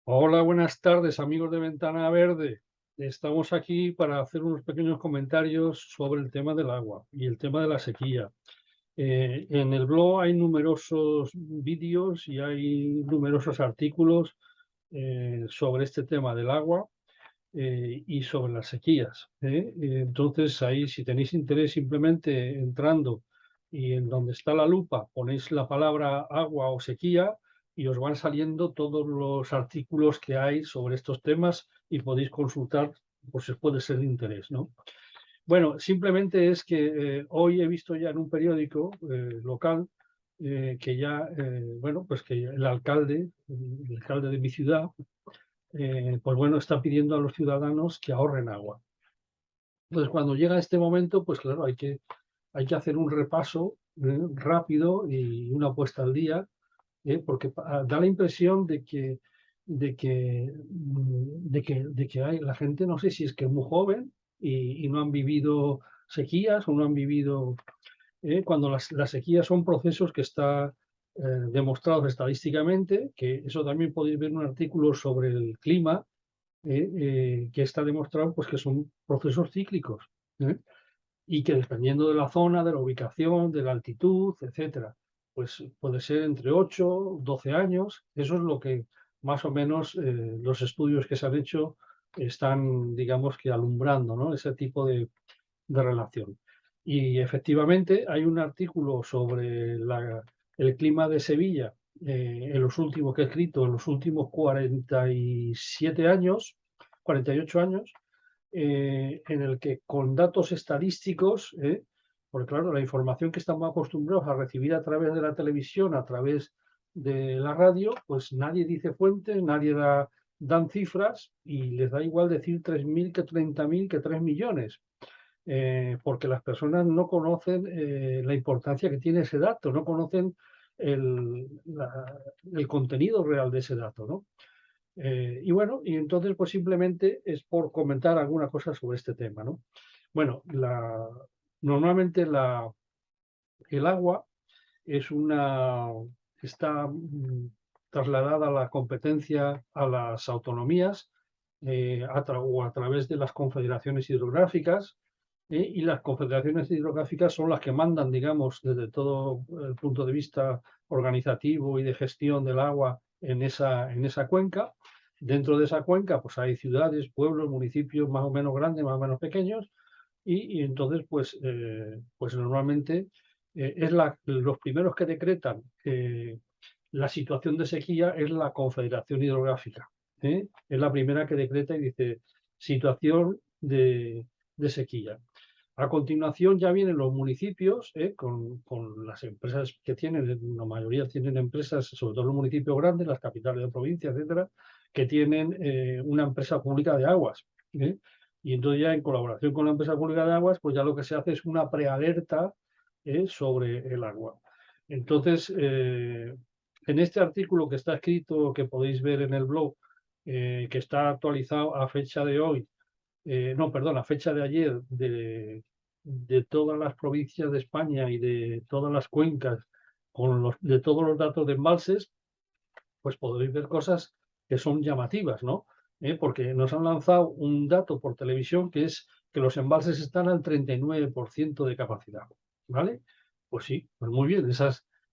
Hola, buenas tardes, amigos de Ventana Verde. Estamos aquí para hacer unos pequeños comentarios sobre el tema del agua y el tema de la sequía. En el blog hay numerosos vídeos y hay numerosos artículos sobre este tema del agua y sobre las sequías. Entonces, ahí, si tenéis interés, simplemente entrando y en donde está la lupa ponéis la palabra agua o sequía y os van saliendo todos los artículos que hay sobre estos temas y podéis consultar por si os puede ser de interés, ¿no? Bueno, simplemente es que hoy he visto ya en un periódico local que ya, bueno, pues que el alcalde de mi ciudad, pues bueno, está pidiendo a los ciudadanos que ahorren agua. Entonces, cuando llega este momento, pues claro, hay que hacer un repaso rápido y una puesta al día, porque da la impresión de que la gente, no sé si es que es muy joven y no han vivido sequías o no han vivido, cuando las sequías son procesos que está demostrados estadísticamente, que eso también podéis ver en un artículo sobre el clima, que está demostrado pues, que son procesos cíclicos, ¿eh? Y que dependiendo de la zona, de la ubicación, de la altitud, etcétera, pues puede ser entre 8, 12 años. Eso es lo que más o menos los estudios que se han hecho están, digamos que alumbrando, ¿no? Ese tipo de relación. Y efectivamente hay un artículo sobre el clima de Sevilla, en los últimos que he escrito, en los últimos 47 años, 48 años, en el que con datos estadísticos, porque claro, la información que estamos acostumbrados a recibir a través de la televisión, a través de la radio, pues nadie dice fuentes, dan cifras y les da igual decir 3.000 que 30.000 que 3 millones, porque las personas no conocen la importancia que tiene ese dato, no conocen el contenido real de ese dato, ¿no? Y bueno, y entonces pues simplemente es por comentar alguna cosa sobre este tema, ¿no? Bueno, normalmente el agua es está trasladada a la competencia a las autonomías, o a través de las confederaciones hidrográficas, y las confederaciones hidrográficas son las que mandan, digamos, desde todo el punto de vista organizativo y de gestión del agua en esa cuenca. Dentro de esa cuenca, pues hay ciudades, pueblos, municipios más o menos grandes, más o menos pequeños, y entonces, pues normalmente los primeros que decretan la situación de sequía es la Confederación Hidrográfica. Es la primera que decreta y dice situación de sequía. A continuación ya vienen los municipios, con las empresas que tienen, la mayoría tienen empresas, sobre todo los municipios grandes, las capitales de provincia, etcétera, que tienen una empresa pública de aguas. ¿eh? Y entonces ya en colaboración con la empresa pública de aguas, pues ya lo que se hace es una prealerta sobre el agua. Entonces, en este artículo que está escrito, que podéis ver en el blog, que está actualizado a fecha de hoy, no, perdón, a fecha de ayer, de todas las provincias de España y de todas las cuencas, de todos los datos de embalses, pues podréis ver cosas que son llamativas, ¿no? Porque nos han lanzado un dato por televisión que es que los embalses están al 39% de capacidad, ¿vale? Pues sí, pues muy bien, eso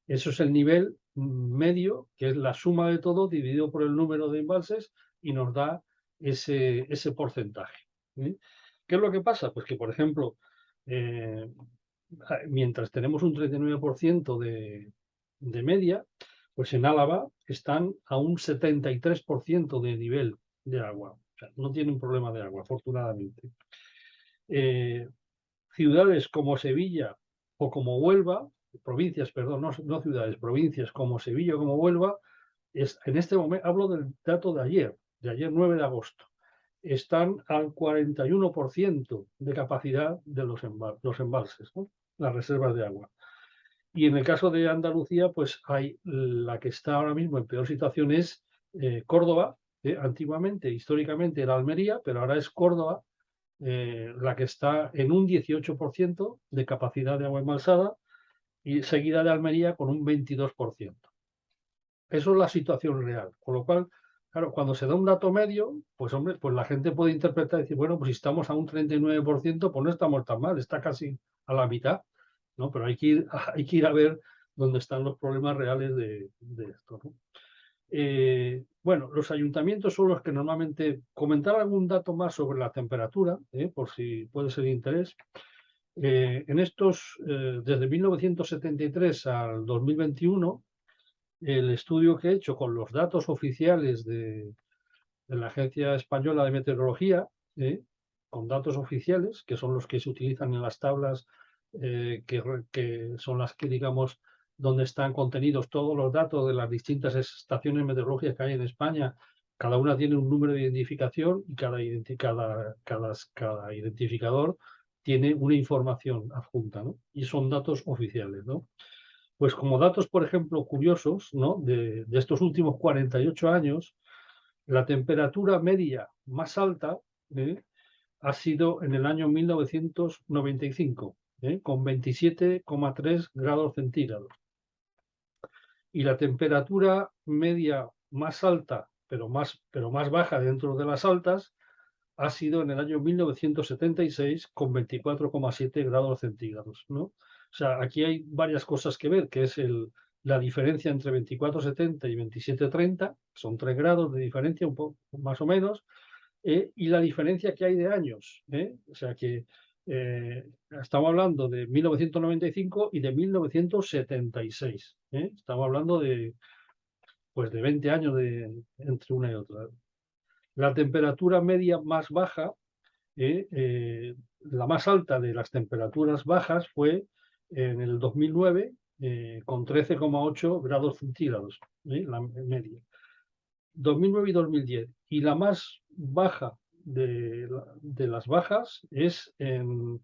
es el nivel medio, que es la suma de todo dividido por el número de embalses y nos da ese porcentaje. ¿Qué es lo que pasa? Pues que, por ejemplo, eh, mientras tenemos un 39% de media, pues en Álava están a un 73% de nivel de agua. O sea, no tienen problema de agua, afortunadamente. Eh, Ciudades como Sevilla o como Huelva, provincias, perdón, no ciudades, provincias como Sevilla o como Huelva, en este momento, hablo del dato de ayer 9 de agosto, están al 41% de capacidad de los embalses, ¿no? Las reservas de agua. Y en el caso de Andalucía, pues hay la que está ahora mismo en peor situación es Córdoba, antiguamente, históricamente era Almería, pero ahora es Córdoba, la que está en un 18% de capacidad de agua embalsada y seguida de Almería con un 22%. Eso es la situación real, con lo cual Claro, cuando se da un dato medio, pues hombre, pues la gente puede interpretar y decir, bueno, pues si estamos a un 39%, pues no estamos tan mal, está casi a la mitad, ¿no? Pero hay que ir, hay que ir a ver dónde están los problemas reales de esto, ¿no? Bueno, los ayuntamientos son los que normalmente comentar algún dato más sobre la temperatura, por si puede ser de interés. En estos, desde 1973 al 2021, el estudio que he hecho con los datos oficiales de la Agencia Española de Meteorología, con datos oficiales, que son los que se utilizan en las tablas, que son las que, digamos, donde están contenidos todos los datos de las distintas estaciones meteorológicas que hay en España. Cada una tiene un número de identificación y cada identificador tiene una información adjunta, ¿no? Y son datos oficiales, ¿no? Pues como datos, por ejemplo, curiosos, ¿no? De estos últimos 48 años, la temperatura media más alta, ha sido en el año 1995, con 27,3 grados centígrados. Y la temperatura media más alta, pero más baja dentro de las altas, ha sido en el año 1976 con 24,7 grados centígrados, ¿no? O sea, aquí hay varias cosas que ver, que es la diferencia entre 24,70 y 27,30, son 3 grados de diferencia, un poco más o menos, y la diferencia que hay de años. O sea que estamos hablando de 1995 y de 1976. Estamos hablando de, pues de 20 años entre una y otra. La temperatura media más baja, la más alta de las temperaturas bajas fue en el 2009 con 13,8 grados centígrados, la media. 2009 y 2010. Y la más baja de las bajas es en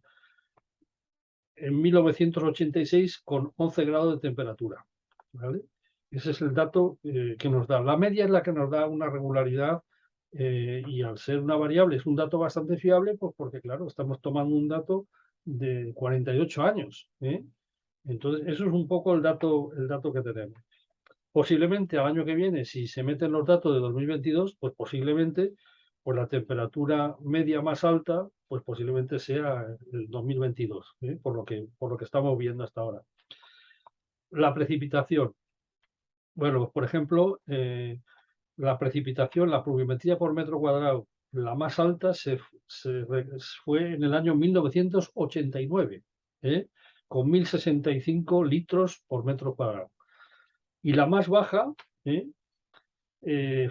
1986 con 11 grados de temperatura. ¿Vale? Ese es el dato que nos da. La media es la que nos da una regularidad y al ser una variable es un dato bastante fiable, pues porque claro, estamos tomando un dato de 48 años. Entonces, eso es un poco el dato que tenemos. Posiblemente al año que viene, si se meten los datos de 2022, pues posiblemente pues la temperatura media más alta, pues posiblemente sea el 2022, por lo que estamos viendo hasta ahora. La precipitación. Bueno, pues por ejemplo, la precipitación, la pluviometría por metro cuadrado, la más alta fue en el año 1989, con 1065 litros por metro cuadrado. Y la más baja,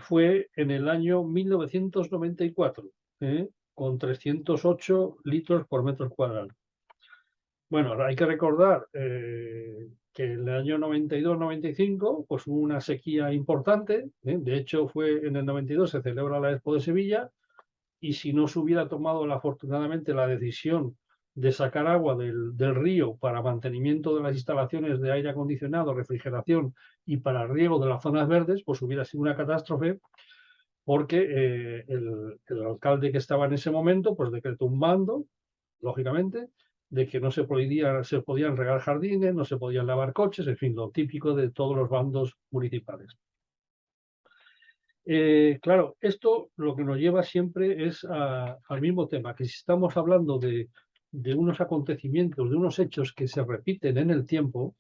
fue en el año 1994, con 308 litros por metro cuadrado. Bueno, hay que recordar que en el año 92-95 pues hubo una sequía importante. De hecho, fue en el 92 se celebra la Expo de Sevilla y si no se hubiera tomado afortunadamente la decisión de sacar agua del río para mantenimiento de las instalaciones de aire acondicionado, refrigeración y para riego de las zonas verdes, pues hubiera sido una catástrofe porque el alcalde que estaba en ese momento pues decretó un bando, lógicamente, de que no se podían regar jardines, no se podían lavar coches, en fin, lo típico de todos los bandos municipales. Claro, esto lo que nos lleva siempre es al mismo tema, que si estamos hablando de unos acontecimientos, de unos hechos que se repiten en el tiempo,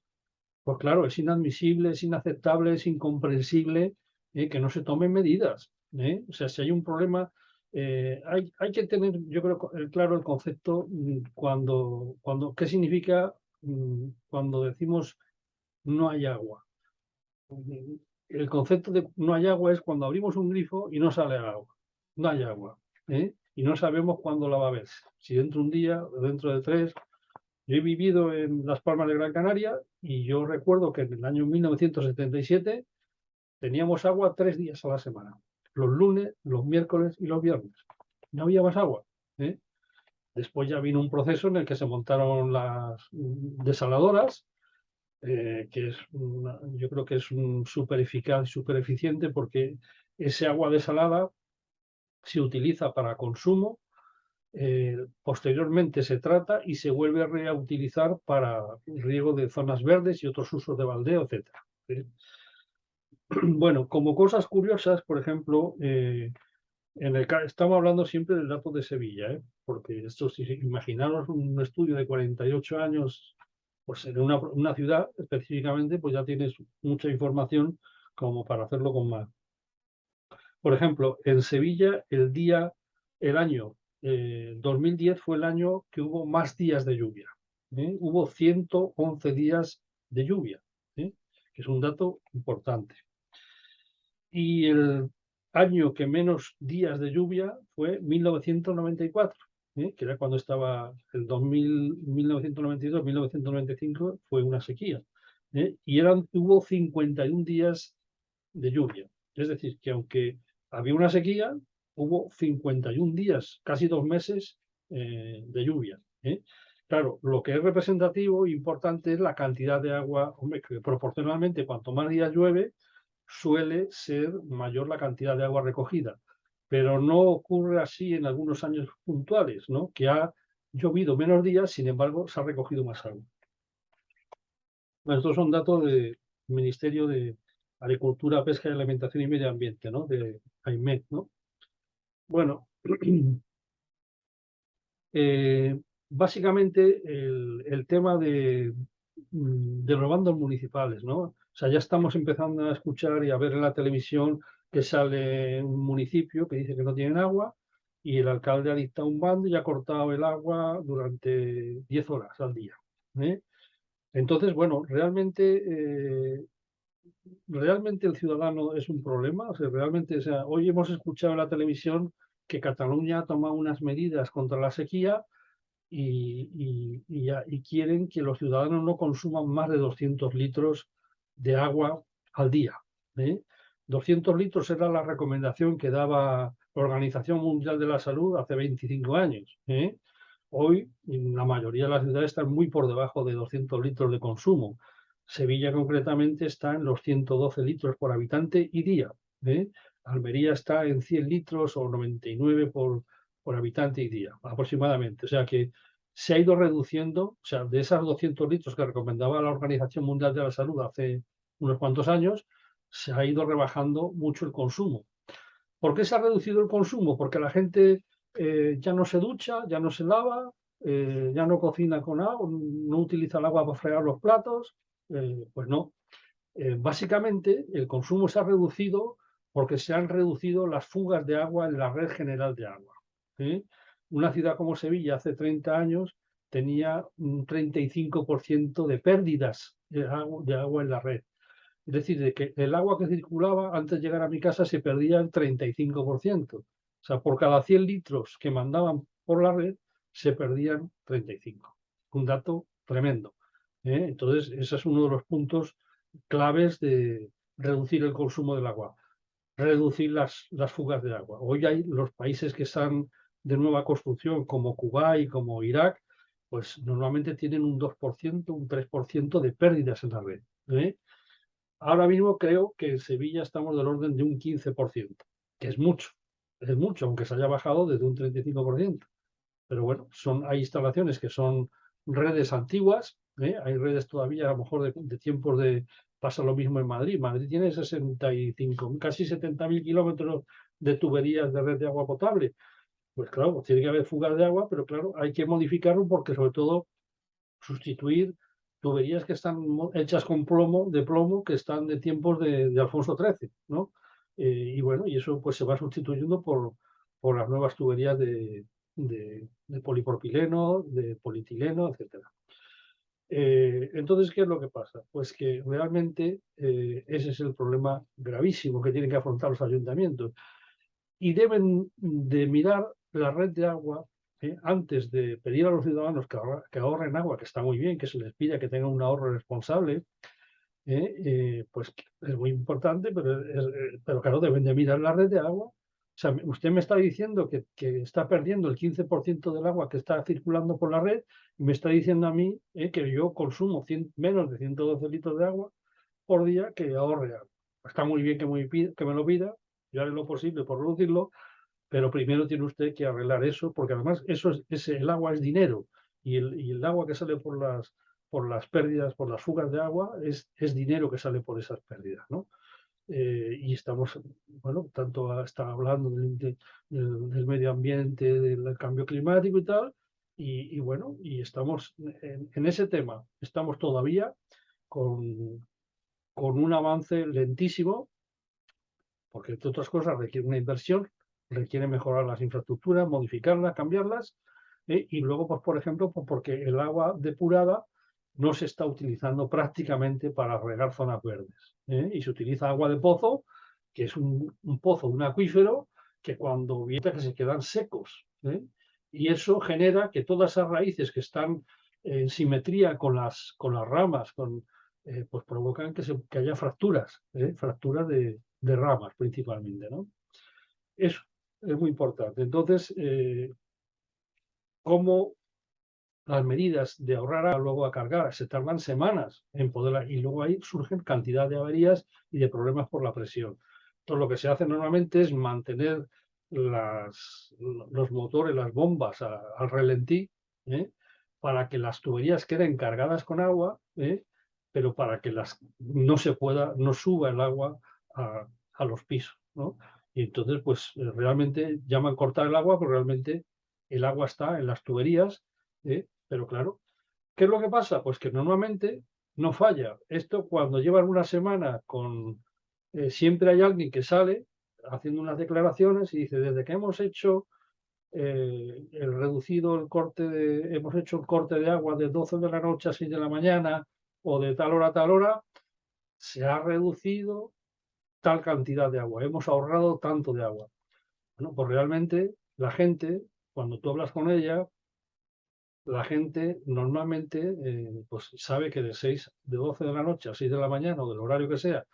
pues claro, es inadmisible, es inaceptable, es incomprensible que no se tomen medidas. O sea, si hay un problema, hay que tener, yo creo, claro el concepto ¿qué significa cuando decimos no hay agua? El concepto de no hay agua es cuando abrimos un grifo y no sale agua. No hay agua. Y no sabemos cuándo la va a haber. Si dentro de un día o dentro de 3. Yo he vivido en Las Palmas de Gran Canaria y yo recuerdo que en el año 1977 teníamos agua 3 días a la semana. Los lunes, los miércoles y los viernes. No había más agua. Después ya vino un proceso en el que se montaron las desaladoras, que yo creo que es súper eficaz y súper eficiente porque ese agua desalada se utiliza para consumo, posteriormente se trata y se vuelve a reutilizar para riego de zonas verdes y otros usos de baldeo, etc. Bueno, como cosas curiosas, por ejemplo, estamos hablando siempre del dato de Sevilla, ¿eh? Porque esto, si imaginaros un estudio de 48 años, pues en una ciudad específicamente, pues ya tienes mucha información como para hacerlo con más. Por ejemplo, en Sevilla el año 2010 fue el año que hubo más días de lluvia. ¿Eh? Hubo 111 días de lluvia, ¿eh? Que es un dato importante. Y el año que menos días de lluvia fue 1994, que era cuando estaba el 2000, 1992, 1995 fue una sequía. Y hubo 51 días de lluvia. Es decir, que aunque había una sequía, hubo 51 días, casi 2 meses de lluvia. Claro, lo que es representativo e importante es la cantidad de agua, hombre, que proporcionalmente cuanto más días llueve, suele ser mayor la cantidad de agua recogida. Pero no ocurre así en algunos años puntuales, ¿no? Que ha llovido menos días, sin embargo, se ha recogido más agua. Bueno, estos son datos del Ministerio de Agricultura, Pesca y Alimentación y Medio Ambiente, ¿no? De AIMED, ¿no? Bueno, básicamente el tema de los bandos municipales, ¿no? O sea, ya estamos empezando a escuchar y a ver en la televisión que sale un municipio que dice que no tienen agua y el alcalde ha dictado un bando y ha cortado el agua durante 10 horas al día. ¿Eh? Entonces, bueno, realmente el ciudadano es un problema. O sea, realmente, o sea, hoy hemos escuchado en la televisión que Cataluña ha tomado unas medidas contra la sequía y quieren que los ciudadanos no consuman más de 200 litros de agua al día. ¿Eh? 200 litros era la recomendación que daba la Organización Mundial de la Salud hace 25 años. Hoy, la mayoría de las ciudades están muy por debajo de 200 litros de consumo. Sevilla, concretamente, está en los 112 litros por habitante y día. ¿Eh? Almería está en 100 litros o 99 por habitante y día, aproximadamente. O sea que se ha ido reduciendo, o sea, de esas 200 litros que recomendaba la Organización Mundial de la Salud hace unos cuantos años, se ha ido rebajando mucho el consumo. ¿Por qué se ha reducido el consumo? Porque la gente ya no se ducha, ya no se lava, ya no cocina con agua, no utiliza el agua para fregar los platos. Pues no. Básicamente el consumo se ha reducido porque se han reducido las fugas de agua en la red general de agua. ¿Eh? Una ciudad como Sevilla hace 30 años tenía un 35% de pérdidas de agua en la red. Es decir, de que el agua que circulaba antes de llegar a mi casa se perdía el 35%. O sea, por cada 100 litros que mandaban por la red, se perdían 35. Un dato tremendo. Entonces, ese es uno de los puntos claves de reducir el consumo del agua, reducir las fugas de agua. Hoy hay los países que están de nueva construcción, como Kuwait, como Irak, pues normalmente tienen un 2%, un 3% de pérdidas en la red. Ahora mismo creo que en Sevilla estamos del orden de un 15%, que es mucho, aunque se haya bajado desde un 35%. Pero bueno, hay instalaciones que son redes antiguas, hay redes todavía a lo mejor de tiempos pasa lo mismo en Madrid. Madrid tiene 65, casi 70.000 kilómetros de tuberías de red de agua potable. Pues claro, pues tiene que haber fugas de agua, pero claro, hay que modificarlo porque sobre todo sustituir tuberías que están hechas con plomo, que están de tiempos de Alfonso XIII, ¿no? Y bueno, y eso pues se va sustituyendo por las nuevas tuberías de polipropileno, de polietileno, etcétera. Entonces, ¿qué es lo que pasa? Pues que realmente ese es el problema gravísimo que tienen que afrontar los ayuntamientos y deben de mirar la red de agua antes de pedir a los ciudadanos que ahorren agua, que está muy bien, que se les pida que tengan un ahorro responsable, pues es muy importante, pero claro, deben de mirar la red de agua. O sea, usted me está diciendo que está perdiendo el 15% del agua que está circulando por la red y me está diciendo a mí que yo consumo menos de 112 litros de agua por día, que ahorre agua. Está muy bien que me lo pida, yo haré lo posible por reducirlo, pero primero tiene usted que arreglar eso, porque además el agua es dinero y el agua que sale por las pérdidas, por las fugas de agua, es dinero que sale por esas pérdidas, ¿no? y estamos, bueno, tanto está hablando del medio ambiente, del cambio climático y tal, y bueno, y estamos en ese tema, estamos todavía con, con un avance lentísimo, porque entre otras cosas requiere una inversión, requiere mejorar las infraestructuras, modificarlas, cambiarlas, y luego, pues, por ejemplo, pues porque el agua depurada no se está utilizando prácticamente para regar zonas verdes, y se utiliza agua de pozo, que es un pozo, un acuífero, que cuando viene que se quedan secos, y eso genera que todas esas raíces que están en simetría con las ramas, pues provocan que haya fracturas, fracturas de ramas principalmente, ¿no? Eso es muy importante. Entonces, cómo las medidas de ahorrar agua luego a cargar se tardan semanas en poderla, y luego ahí surgen cantidad de averías y de problemas por la presión. Entonces, lo que se hace normalmente es mantener los motores, las bombas al relentí, ¿eh? Para que las tuberías queden cargadas con agua, pero para que no suba el agua a los pisos, ¿no? Y entonces, pues realmente llaman cortar el agua, pero realmente el agua está en las tuberías, pero claro, ¿qué es lo que pasa? Pues que normalmente no falla. Esto cuando llevan una semana siempre hay alguien que sale haciendo unas declaraciones y dice, desde que hemos hecho hemos hecho el corte de agua de 12 de la noche a 6 de la mañana o de tal hora a tal hora, se ha reducido tal cantidad de agua, hemos ahorrado tanto de agua. Bueno, pues realmente la gente, cuando tú hablas con ella, la gente normalmente pues sabe que de 12 de la noche a 6 de la mañana o del horario que sea,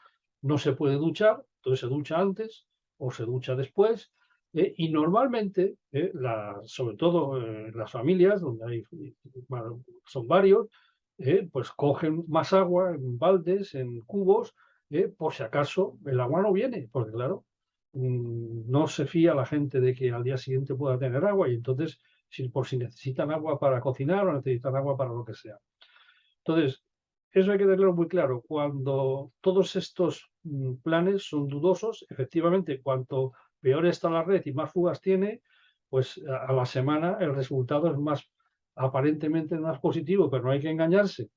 no se puede duchar, entonces se ducha antes o se ducha después. Y normalmente, sobre todo las familias, donde bueno, son varios, pues cogen más agua en baldes, en cubos, por si acaso el agua no viene, porque claro, no se fía la gente de que al día siguiente pueda tener agua y entonces por si necesitan agua para cocinar o necesitan agua para lo que sea. Entonces, eso hay que tenerlo muy claro. Cuando todos estos planes son dudosos, efectivamente, cuanto peor está la red y más fugas tiene, pues a la semana el resultado es aparentemente más positivo, pero no hay que engañarse,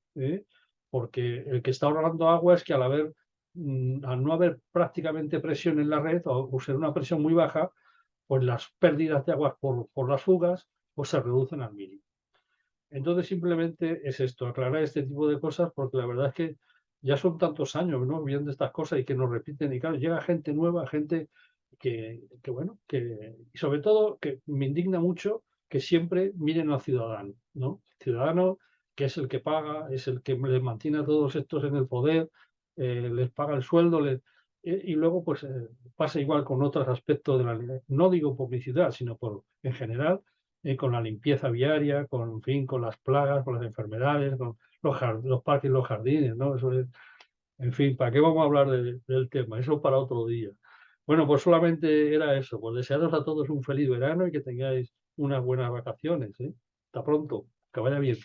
porque el que está ahorrando agua es que al no haber prácticamente presión en la red o ser una presión muy baja, pues las pérdidas de agua por las fugas pues se reducen al mínimo. Entonces simplemente es esto, aclarar este tipo de cosas, porque la verdad es que ya son tantos años, ¿no? Viendo estas cosas y que nos repiten, y claro, llega gente nueva, gente bueno, y sobre todo que me indigna mucho que siempre miren al ciudadano, ¿no? El ciudadano que es el que paga, es el que les mantiene a todos estos en el poder, les paga el sueldo, y luego pues pasa igual con otros aspectos no digo publicidad, sino en general, con la limpieza viaria, en fin, con las plagas, con las enfermedades, con los parques y los jardines, ¿no? En fin, ¿para qué vamos a hablar del tema? Eso para otro día. Bueno, pues solamente era eso, pues desearos a todos un feliz verano y que tengáis unas buenas vacaciones, ¿eh? Hasta pronto, que vaya bien.